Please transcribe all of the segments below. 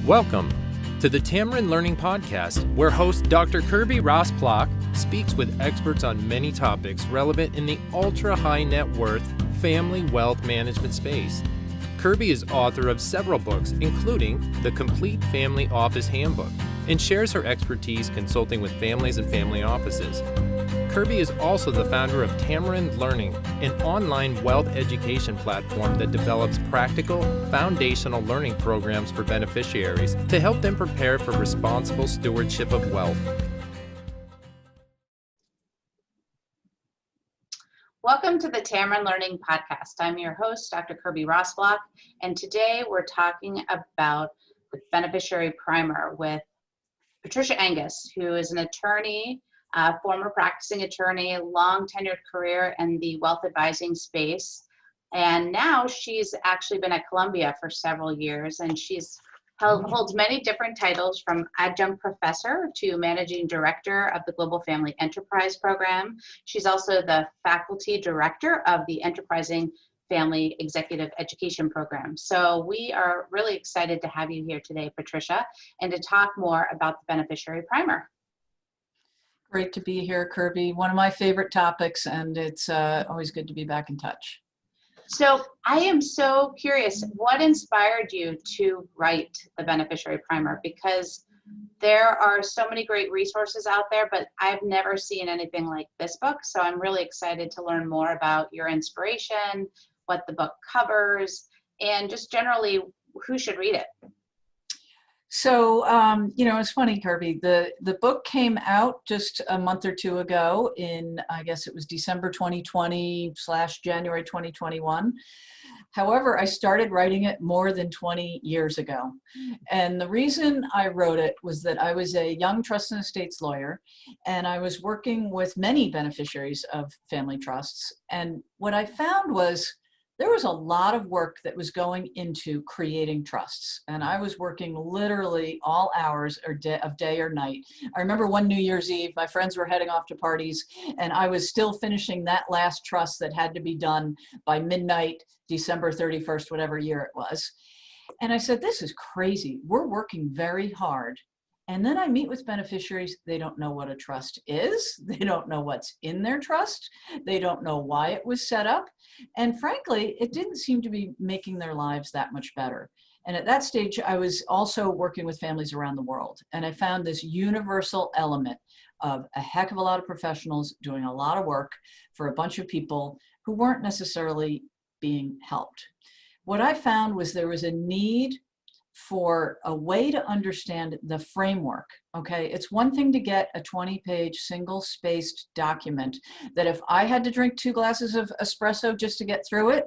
Welcome to the Tamarind Learning Podcast, where host Dr. Kirby Ross-Plock speaks with experts on many topics relevant in the ultra-high net worth family wealth management space. Kirby is author of several books, including The Complete Family Office Handbook, and shares her expertise consulting with families and family offices. Kirby is also the founder of Tamarind Learning, an online wealth education platform that develops practical, foundational learning programs for beneficiaries to help them prepare for responsible stewardship of wealth. Welcome to the Tamarind Learning Podcast. I'm your host, Dr. Kirby Ross-Plock, and today we're talking about the Beneficiary Primer with Patricia Angus, who is an attorney, former practicing attorney, long tenured career in the wealth advising space. And now she's actually been at Columbia for several years, and she's holds many different titles, from adjunct professor to managing director of the Global Family Enterprise Program. She's also the faculty director of the Enterprising Family Executive Education Program. So we are really excited to have you here today, Patricia, and to talk more about the Beneficiary Primer. Great to be here, Kirby. One of my favorite topics, and it's always good to be back in touch. So I am so curious, what inspired you to write the Beneficiary Primer? Because there are so many great resources out there, but I've never seen anything like this book. So I'm really excited to learn more about your inspiration, what the book covers, and just generally who should read it. So, it's funny, Kirby, the book came out just a month or two ago in, I guess it was December 2020 / January 2021. However, I started writing it more than 20 years ago. And the reason I wrote it was that I was a young trust and estates lawyer, and I was working with many beneficiaries of family trusts. And what I found was there was a lot of work that was going into creating trusts. And I was working literally all hours of day or night. I remember one New Year's Eve, my friends were heading off to parties, and I was still finishing that last trust that had to be done by midnight, December 31st, whatever year it was. And I said, this is crazy. We're working very hard. And then I meet with beneficiaries. They don't know what a trust is. They don't know what's in their trust. They don't know why it was set up. And frankly, it didn't seem to be making their lives that much better. And at that stage, I was also working with families around the world. And I found this universal element of a heck of a lot of professionals doing a lot of work for a bunch of people who weren't necessarily being helped. What I found was there was a need for a way to understand the framework. Okay, it's one thing to get a 20-page single-spaced document that if I had to drink 2 glasses of espresso just to get through it,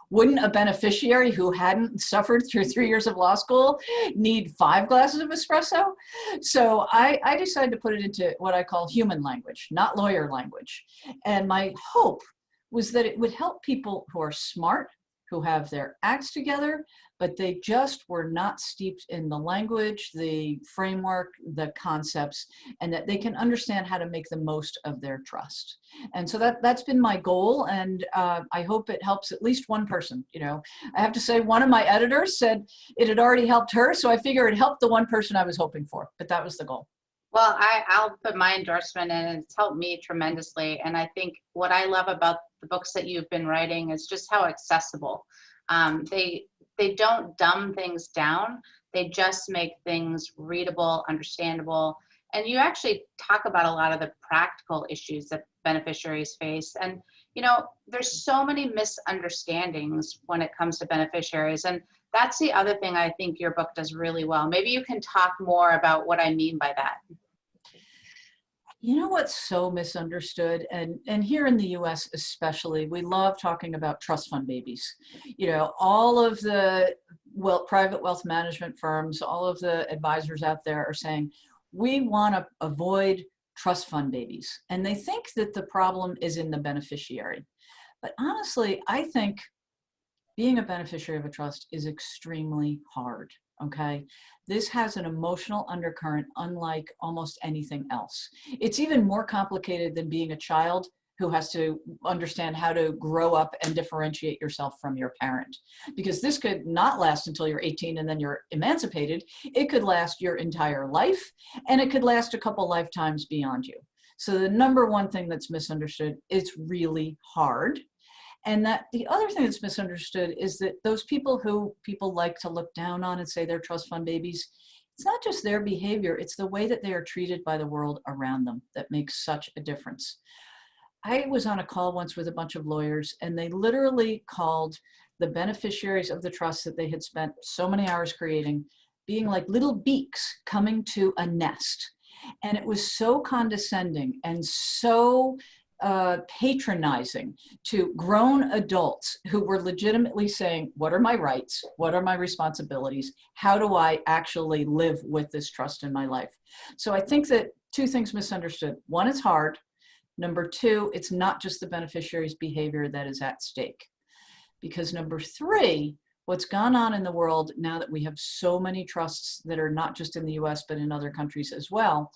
wouldn't a beneficiary who hadn't suffered through 3 years of law school need 5 glasses of espresso? So I decided to put it into what I call human language, not lawyer language. And my hope was that it would help people who are smart, who have their acts together, but they just were not steeped in the language, the framework, the concepts, and that they can understand how to make the most of their trust. And so that's been my goal, and I hope it helps at least one person. I have to say, one of my editors said it had already helped her, so I figure it helped the one person I was hoping for, but that was the goal. Well, I'll put my endorsement in, and it's helped me tremendously. And I think what I love about the books that you've been writing is just how accessible. They don't dumb things down. They just make things readable, understandable. And you actually talk about a lot of the practical issues that beneficiaries face. And, there's so many misunderstandings when it comes to beneficiaries. And that's the other thing I think your book does really well. Maybe you can talk more about what I mean by that. You know what's so misunderstood, and here in the US especially, we love talking about trust fund babies. All of the private wealth management firms, all of the advisors out there are saying, we want to avoid trust fund babies. And they think that the problem is in the beneficiary. But honestly, I think being a beneficiary of a trust is extremely hard. Okay, this has an emotional undercurrent unlike almost anything else. It's even more complicated than being a child who has to understand how to grow up and differentiate yourself from your parent. Because this could not last until you're 18 and then you're emancipated. It could last your entire life, and it could last a couple lifetimes beyond you. So the number one thing that's misunderstood, it's really hard. And that the other thing that's misunderstood is that those people who people like to look down on and say they're trust fund babies, it's not just their behavior, it's the way that they are treated by the world around them that makes such a difference. I was on a call once with a bunch of lawyers, and they literally called the beneficiaries of the trust that they had spent so many hours creating being like little beaks coming to a nest. And it was so condescending and so patronizing to grown adults who were legitimately saying, what are my rights? What are my responsibilities? How do I actually live with this trust in my life? So I think that two things misunderstood. One, it's hard. Number two, it's not just the beneficiary's behavior that is at stake. Because number three, what's gone on in the world now that we have so many trusts that are not just in the US, but in other countries as well,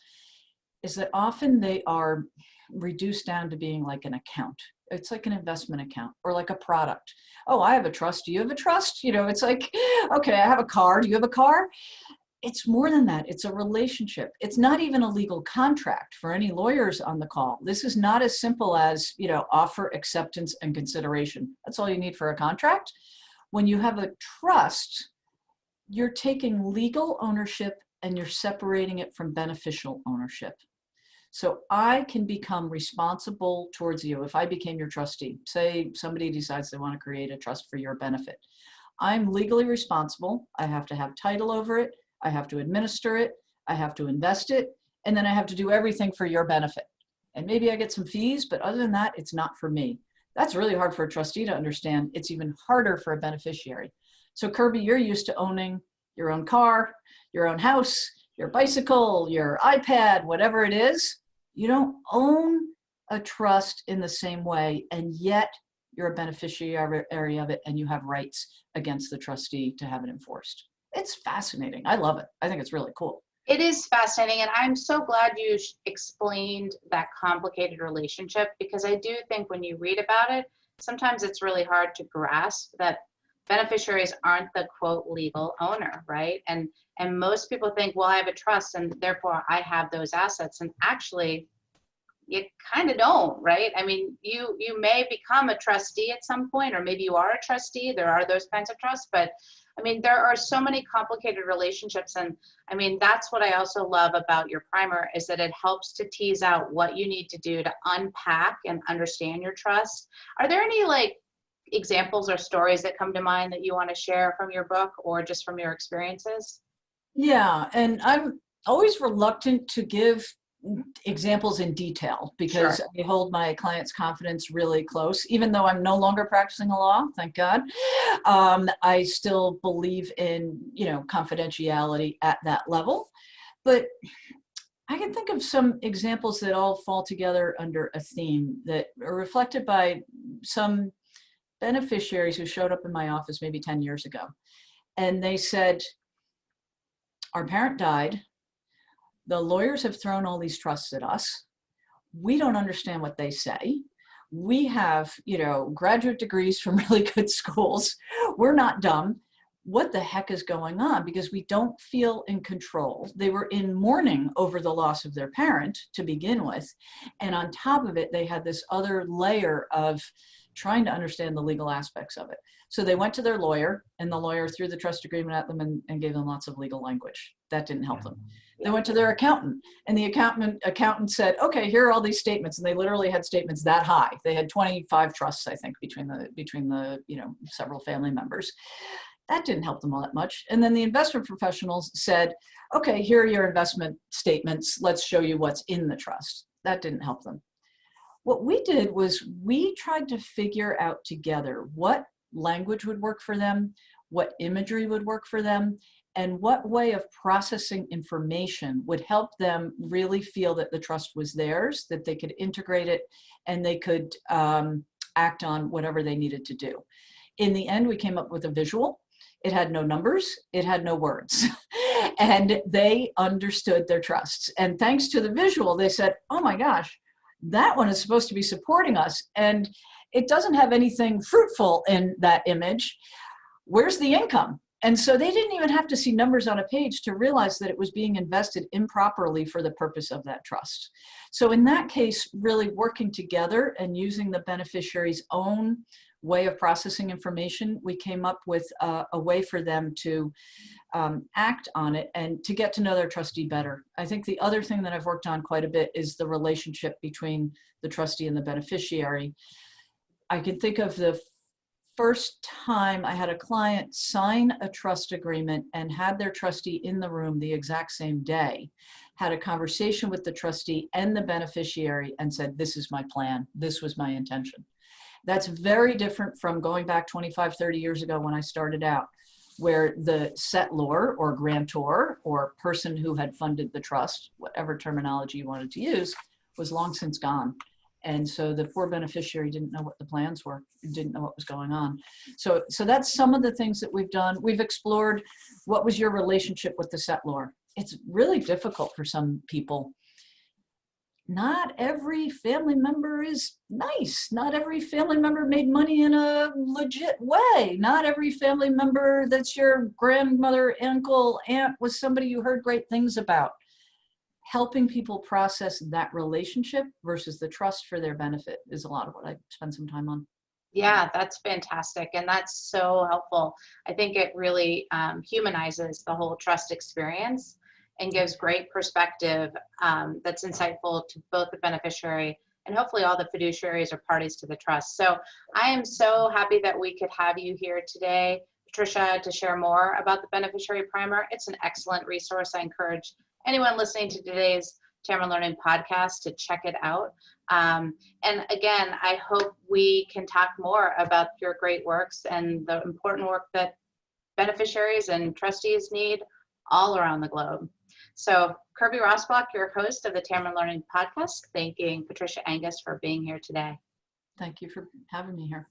is that often they are reduced down to being like an account. It's like an investment account or like a product. Oh, I have a trust. Do you have a trust? You know, it's like, okay, I have a car. Do you have a car? It's more than that. It's a relationship. It's not even a legal contract for any lawyers on the call. This is not as simple as, you know, offer, acceptance, and consideration. That's all you need for a contract. When you have a trust, you're taking legal ownership and you're separating it from beneficial ownership. So I can become responsible towards you. If I became your trustee, say somebody decides they want to create a trust for your benefit, I'm legally responsible. I have to have title over it. I have to administer it. I have to invest it. And then I have to do everything for your benefit. And maybe I get some fees, but other than that, it's not for me. That's really hard for a trustee to understand. It's even harder for a beneficiary. So Kirby, you're used to owning your own car, your own house, your bicycle, your iPad, whatever it is. You don't own a trust in the same way, and yet you're a beneficiary of it, and you have rights against the trustee to have it enforced. It's fascinating. I love it. I think it's really cool. It is fascinating, and I'm so glad you explained that complicated relationship, because I do think when you read about it, sometimes it's really hard to grasp that beneficiaries aren't the quote legal owner, right? And most people think, well, I have a trust and therefore I have those assets, and actually you kind of don't, right? I mean, you may become a trustee at some point, or maybe you are a trustee. There are those kinds of trusts, but I mean, there are so many complicated relationships. And I mean, that's what I also love about your primer, is that it helps to tease out what you need to do to unpack and understand your trust. Are there any like examples or stories that come to mind that you want to share from your book or just from your experiences? Yeah, and I'm always reluctant to give examples in detail because Sure. I hold my clients' confidence really close. Even though I'm no longer practicing the law, thank God, I still believe in, you know, confidentiality at that level. But I can think of some examples that all fall together under a theme that are reflected by some beneficiaries who showed up in my office maybe 10 years ago. And they said, our parent died. The lawyers have thrown all these trusts at us. We don't understand what they say. We have, you know, graduate degrees from really good schools. We're not dumb. What the heck is going on? Because we don't feel in control. They were in mourning over the loss of their parent to begin with. And on top of it, they had this other layer of trying to understand the legal aspects of it. So they went to their lawyer, and the lawyer threw the trust agreement at them and gave them lots of legal language. That didn't help them. They went to their accountant, and the accountant said, okay, here are all these statements. And they literally had statements that high. They had 25 trusts, I think, between the you know, several family members. That didn't help them all that much. And then the investment professionals said, okay, here are your investment statements. Let's show you what's in the trust. That didn't help them. What we did was we tried to figure out together what language would work for them, what imagery would work for them, and what way of processing information would help them really feel that the trust was theirs, that they could integrate it, and they could act on whatever they needed to do. In the end, we came up with a visual. It had no numbers, it had no words, and they understood their trusts. And thanks to the visual, they said, oh my gosh, that one is supposed to be supporting us. And it doesn't have anything fruitful in that image. Where's the income? And so they didn't even have to see numbers on a page to realize that it was being invested improperly for the purpose of that trust. So in that case, really working together and using the beneficiary's own way of processing information, we came up with a way for them to act on it and to get to know their trustee better. I think the other thing that I've worked on quite a bit is the relationship between the trustee and the beneficiary. I can think of the first time I had a client sign a trust agreement and had their trustee in the room the exact same day, had a conversation with the trustee and the beneficiary and said, this is my plan. This was my intention. That's very different from going back 25, 30 years ago when I started out, where the settlor or grantor or person who had funded the trust, whatever terminology you wanted to use, was long since gone. And so the poor beneficiary didn't know what the plans were, didn't know what was going on. So that's some of the things that we've done. We've explored what was your relationship with the settlor. It's really difficult for some people. Not every family member is nice. Not every family member made money in a legit way. Not every family member that's your grandmother, uncle, aunt was somebody you heard great things about. Helping people process that relationship versus the trust for their benefit is a lot of what I spend some time on. Yeah, that's fantastic. And that's so helpful. I think it really humanizes the whole trust experience and gives great perspective that's insightful to both the beneficiary and hopefully all the fiduciaries or parties to the trust. So I am so happy that we could have you here today, Patricia, to share more about the Beneficiary Primer. It's an excellent resource. I encourage anyone listening to today's Tamarind Learning podcast to check it out. And again, I hope we can talk more about your great works and the important work that beneficiaries and trustees need all around the globe. So Kirby Rossblock, your host of the Tamarind Learning podcast, thanking Patricia Angus for being here today. Thank you for having me here.